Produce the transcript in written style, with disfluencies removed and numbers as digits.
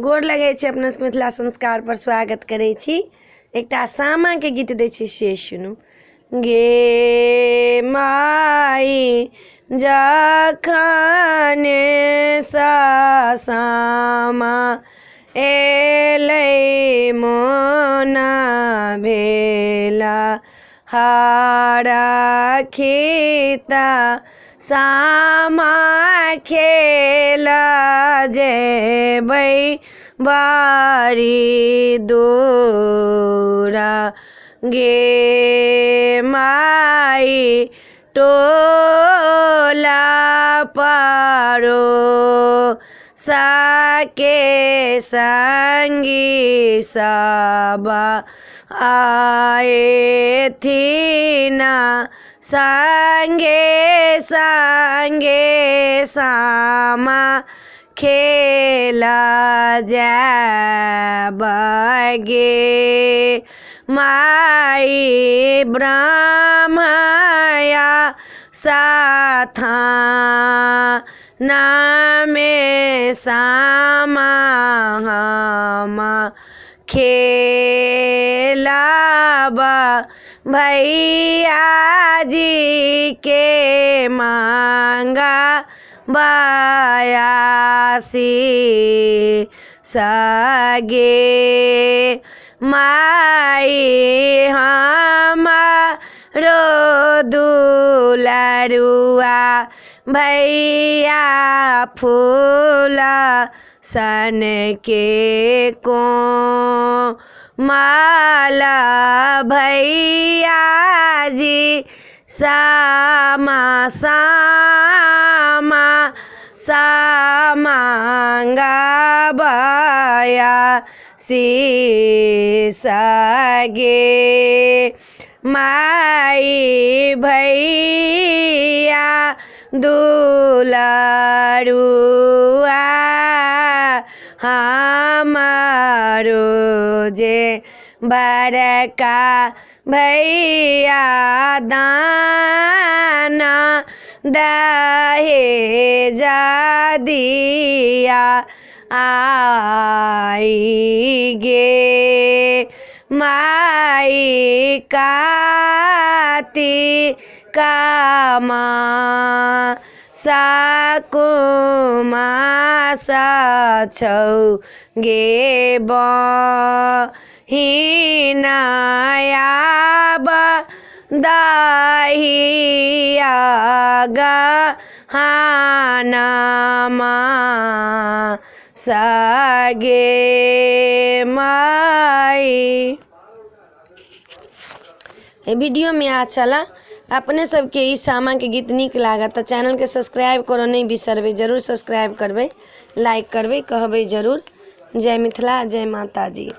गोर लगै छै अपना सबके मिथिला संस्कार पर स्वागत करै छी। एकटा सामा के गीत दै छी से सुनू। गे माई जखन सामा एलै मोना भेला हारा खीता सामा खेला जेबै बारी दूरा। गे माई टोला पारो साके संगी सबा आए थीना संगे संगे सामा खेला जाबगे। माई ब्रह्मया साथा नामे सामा हमा खेलाबा भैया जी के मांगा बायासी सगे। माई हमारो दुलरुआ भैया फूला सन के को माला भैया जी सामा सामा सामांगा बाया सगे। माई भैया दुलरुआ हमारो जे बड़का भैया दाना दहेजा दिया आई गे। माई कार्तिका साकुमा छौ गे बहिनाया दाहिया गहानामा सगे। माई वीडियो में अच्छा ला अपने सबके ई सामा के गीत नीक लागत तो चैनल के सब्सक्राइब करो नहीं बिसरबे, जरूर सब्सक्राइब करबे, लाइक करबे, कहबे जरूर। जय मिथिला, जय माता जी।